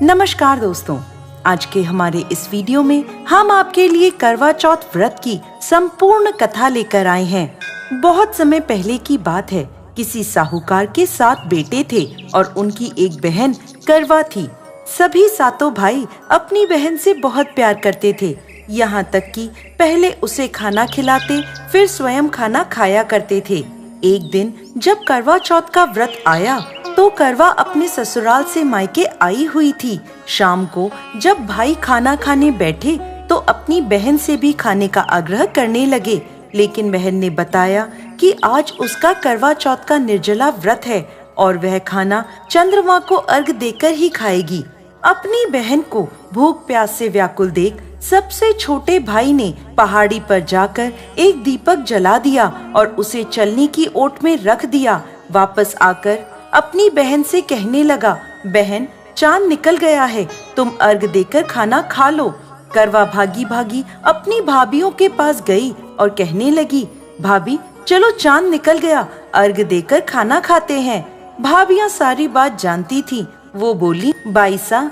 नमस्कार दोस्तों, आज के हमारे इस वीडियो में हम आपके लिए करवा चौथ व्रत की संपूर्ण कथा लेकर आए हैं। बहुत समय पहले की बात है। किसी साहूकार के 7 बेटे थे और उनकी एक बहन करवा थी। सभी सातों भाई अपनी बहन से बहुत प्यार करते थे, यहाँ तक कि पहले उसे खाना खिलाते, फिर स्वयं खाना खाया करते थे। एक दिन जब करवा चौथ का व्रत आया तो करवा अपने ससुराल से मायके आई हुई थी। शाम को जब भाई खाना खाने बैठे तो अपनी बहन से भी खाने का आग्रह करने लगे, लेकिन बहन ने बताया कि आज उसका करवा चौथ का निर्जला व्रत है और वह खाना चंद्रमा को अर्घ देकर ही खाएगी। अपनी बहन को भूख प्यास से व्याकुल देख सबसे छोटे भाई ने पहाड़ी पर जाकर एक दीपक जला दिया और उसे चलनी की ओट में रख दिया। वापस आकर अपनी बहन से कहने लगा, बहन चांद निकल गया है, तुम अर्घ देकर खाना खा लो। करवा भागी भागी अपनी भाभियों के पास गई और कहने लगी, भाभी चलो चांद निकल गया, अर्घ देकर खाना खाते हैं। भाभियां सारी बात जानती थी। वो बोली, बाईसा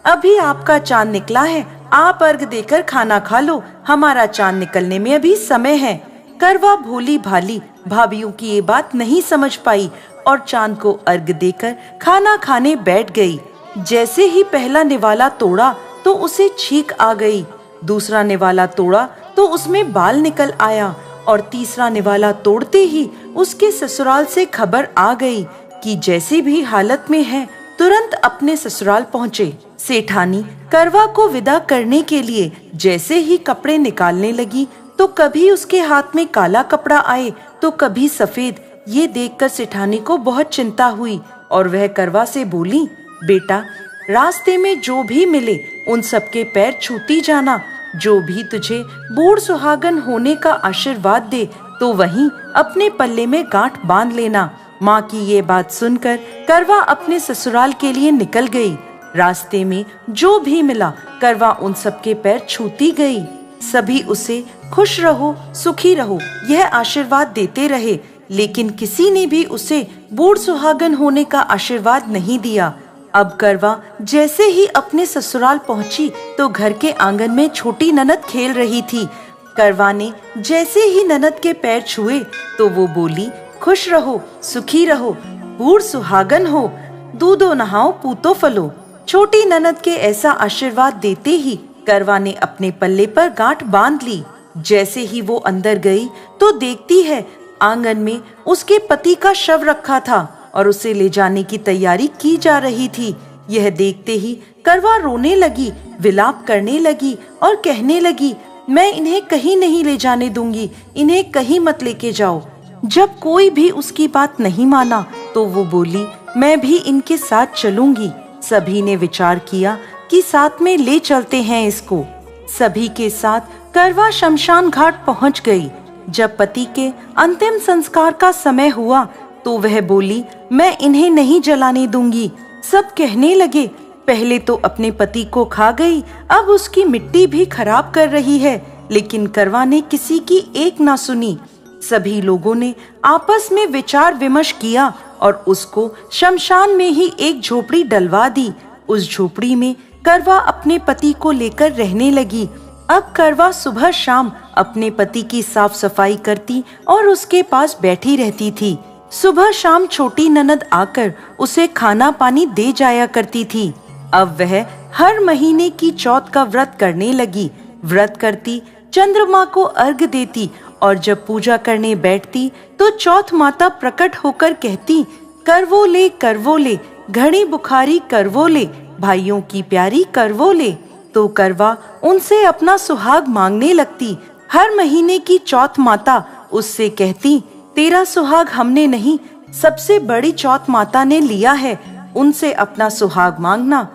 अभी आपका चांद निकला है, आप अर्घ देकर खाना खा लो, हमारा चांद निकलने में अभी समय है। करवा भोली भाली भाभियों की ये बात नहीं समझ पाई और चांद को अर्घ देकर खाना खाने बैठ गई। जैसे ही पहला निवाला तोड़ा तो उसे छींक आ गई, दूसरा निवाला तोड़ा तो उसमें बाल निकल आया और तीसरा निवाला तोड़ते ही उसके ससुराल से खबर आ गई कि जैसी भी हालत में है तुरंत अपने ससुराल पहुँचे। सेठानी करवा को विदा करने के लिए जैसे ही कपड़े निकालने लगी तो कभी उसके हाथ में काला कपड़ा आए तो कभी सफेद। ये देखकर सेठानी को बहुत चिंता हुई और वह करवा से बोली, बेटा रास्ते में जो भी मिले उन सबके पैर छूती जाना। जो भी तुझे बूढ़ सुहागन होने का आशीर्वाद दे तो वहीं अपने पल्ले में गांठ बांध लेना। माँ की ये बात सुनकर करवा अपने ससुराल के लिए निकल गई। रास्ते में जो भी मिला करवा उन सबके पैर छूती गई। सभी उसे खुश रहो, सुखी रहो यह आशीर्वाद देते रहे, लेकिन किसी ने भी उसे बूढ़ सुहागन होने का आशीर्वाद नहीं दिया। अब करवा जैसे ही अपने ससुराल पहुंची तो घर के आंगन में छोटी ननद खेल रही थी। करवा ने जैसे ही ननद के पैर छुए तो वो बोली, खुश रहो, सुखी रहो, बूढ़ सुहागन हो, दूधो नहाओ, पूतो फलो। छोटी ननद के ऐसा आशीर्वाद देते ही करवा ने अपने पल्ले पर गांठ बांध ली। जैसे ही वो अंदर गई तो देखती है आंगन में उसके पति का शव रखा था और उसे ले जाने की तैयारी की जा रही थी। यह देखते ही करवा रोने लगी, विलाप करने लगी और कहने लगी, मैं इन्हें कहीं नहीं ले जाने दूंगी, इन्हें कहीं मत लेके जाओ। जब कोई भी उसकी बात नहीं माना तो वो बोली, मैं भी इनके साथ चलूंगी। सभी ने विचार किया कि साथ में ले चलते हैं इसको। सभी के साथ करवा शमशान घाट पहुंच गई। जब पति के अंतिम संस्कार का समय हुआ तो वह बोली, मैं इन्हें नहीं जलाने दूंगी। सब कहने लगे, पहले तो अपने पति को खा गई, अब उसकी मिट्टी भी खराब कर रही है, लेकिन करवा ने किसी की एक ना सुनी। सभी लोगों ने आपस में विचार विमर्श किया और उसको शमशान में ही एक झोपड़ी डलवा दी। उस झोपड़ी में करवा अपने पति को लेकर रहने लगी। अब करवा सुबह शाम अपने पति की साफ सफाई करती और उसके पास बैठी रहती थी। सुबह शाम छोटी ननद आकर उसे खाना पानी दे जाया करती थी। अब वह हर महीने की चौथ का व्रत करने लगी। व्रत करती, चंद्रमा को अर्घ देती और जब पूजा करने बैठती तो चौथ माता प्रकट होकर कहती, करवो ले, घड़ी बुखारी करवो ले, भाइयों की प्यारी करवो ले। तो करवा उनसे अपना सुहाग मांगने लगती। हर महीने की चौथ माता उससे कहती, तेरा सुहाग हमने नहीं, सबसे बड़ी चौथ माता ने लिया है, उनसे अपना सुहाग मांगना।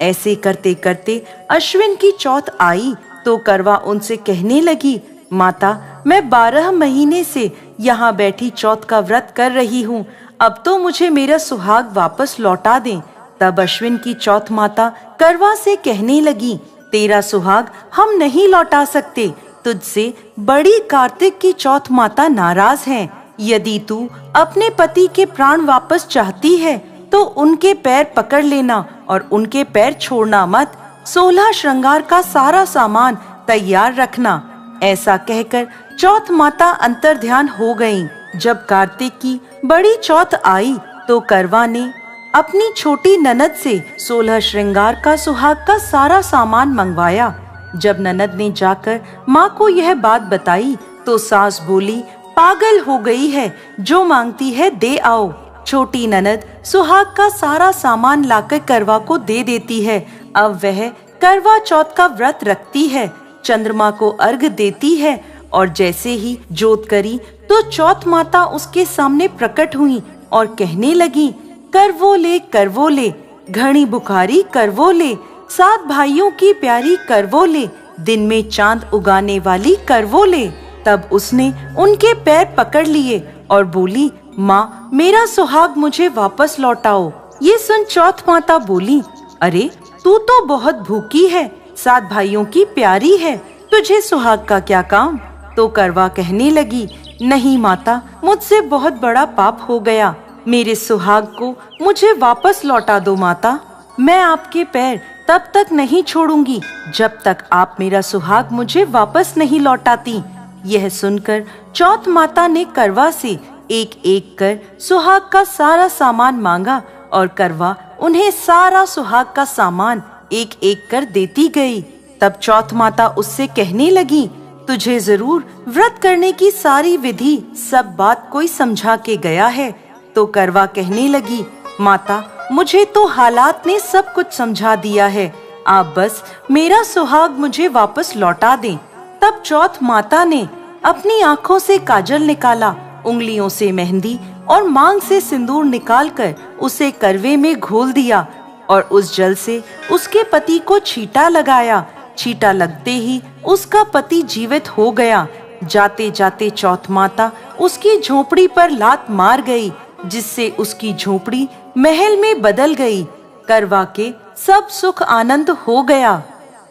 ऐसे करते करते अश्विन की चौथ आई तो करवा उनसे कहने लगी, माता मैं 12 महीने से यहाँ बैठी चौथ का व्रत कर रही हूँ, अब तो मुझे मेरा सुहाग वापस लौटा दें। तब अश्विन की चौथ माता करवा से कहने लगी, तेरा सुहाग हम नहीं लौटा सकते, तुझसे बड़ी कार्तिक की चौथ माता नाराज हैं, यदि तू अपने पति के प्राण वापस चाहती है तो उनके पैर पकड़ लेना और उनके पैर छोड़ना मत। 16 श्रृंगार का सारा सामान तैयार रखना। ऐसा कहकर चौथ माता अंतर्ध्यान हो गईं। जब कार्तिक की बड़ी चौथ आई तो करवा ने अपनी छोटी ननद से 16 श्रृंगार का सुहाग का सारा सामान मंगवाया। जब ननद ने जाकर माँ को यह बात बताई तो सास बोली, पागल हो गई है, जो मांगती है दे आओ। छोटी ननद सुहाग का सारा सामान लाकर करवा को दे देती है। अब वह करवा चौथ का व्रत रखती है, चंद्रमा को अर्घ देती है और जैसे ही जोत करी तो चौथ माता उसके सामने प्रकट हुई और कहने लगी, करवो ले, घनी बुखारी करवो ले, 7 भाइयों की प्यारी करवो ले, दिन में चांद उगाने वाली करवो ले। तब उसने उनके पैर पकड़ लिए और बोली, माँ मेरा सुहाग मुझे वापस लौटाओ। ये सुन चौथ माता बोली, अरे तू तो बहुत भूखी है, 7 भाइयों की प्यारी है, तुझे सुहाग का क्या काम। तो करवा कहने लगी, नहीं माता, मुझसे बहुत बड़ा पाप हो गया, मेरे सुहाग को मुझे वापस लौटा दो माता। मैं आपके पैर तब तक नहीं छोड़ूंगी जब तक आप मेरा सुहाग मुझे वापस नहीं लौटाती। यह सुनकर चौथ माता ने करवा से एक एक कर सुहाग का सारा सामान मांगा और करवा उन्हें सारा सुहाग का सामान एक एक कर देती गई। तब चौथ माता उससे कहने लगी, तुझे जरूर व्रत करने की सारी विधि सब बात कोई समझा के गया है। तो करवा कहने लगी, माता मुझे तो हालात ने सब कुछ समझा दिया है, आप बस मेरा सुहाग मुझे वापस लौटा दें। तब चौथ माता ने अपनी आँखों से काजल निकाला, उंगलियों से मेहंदी और मांग से सिंदूर निकालकर उसे करवे में घोल दिया और उस जल से उसके पति को छींटा लगाया। छींटा लगते ही उसका पति जीवित हो गया। जाते जाते चौथ माता उसकी झोपड़ी पर लात मार गई, जिससे उसकी झोपड़ी महल में बदल गई। करवा के सब सुख आनंद हो गया।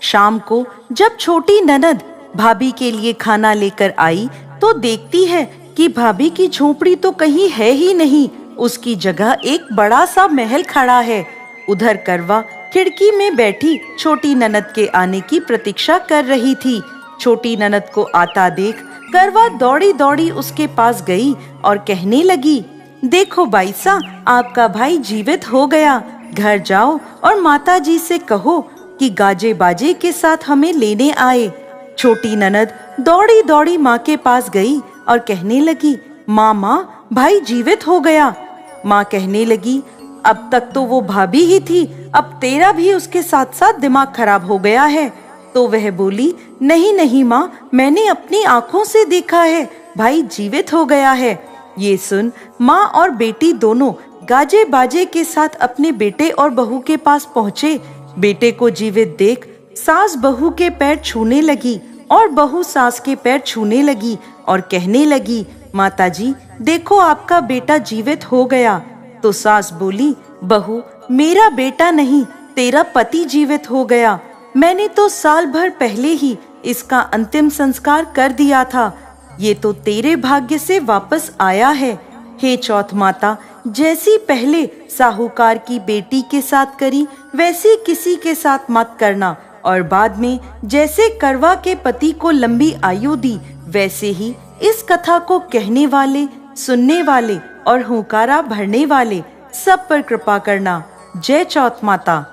शाम को जब छोटी ननद भाभी के लिए खाना लेकर आई तो देखती है कि भाभी की झोपड़ी तो कहीं है ही नहीं, उसकी जगह एक बड़ा सा महल खड़ा है। उधर करवा खिड़की में बैठी छोटी ननद के आने की प्रतीक्षा कर रही थी। छोटी ननद को आता देख करवा दौड़ी दौड़ी उसके पास गई और कहने लगी, देखो बाईसा, आपका भाई जीवित हो गया। घर जाओ और माता जी से कहो कि गाजे बाजे के साथ हमें लेने आए। छोटी ननद दौड़ी दौड़ी माँ के पास गई और कहने लगी, माँ भाई जीवित हो गया। माँ कहने लगी, अब तक तो वो भाभी ही थी, अब तेरा भी उसके साथ साथ दिमाग खराब हो गया है। तो वह बोली, नहीं माँ, मैंने अपनी आँखों से देखा है, भाई जीवित हो गया है। ये सुन माँ और बेटी दोनों गाजे बाजे के साथ अपने बेटे और बहू के पास पहुँचे। बेटे को जीवित देख सास बहू के पैर छूने लगी और बहू सास के पैर छूने लगी और कहने लगी, माताजी देखो आपका बेटा जीवित हो गया। तो सास बोली, बहू मेरा बेटा नहीं, तेरा पति जीवित हो गया। मैंने तो साल भर पहले ही इसका अंतिम संस्कार कर दिया था, ये तो तेरे भाग्य से वापस आया है। हे चौथ माता, जैसी पहले साहूकार की बेटी के साथ करी वैसी किसी के साथ मत करना, और बाद में जैसे करवा के पति को लंबी आयु दी वैसे ही इस कथा को कहने वाले, सुनने वाले और हुंकारा भरने वाले सब पर कृपा करना। जय चौथ माता।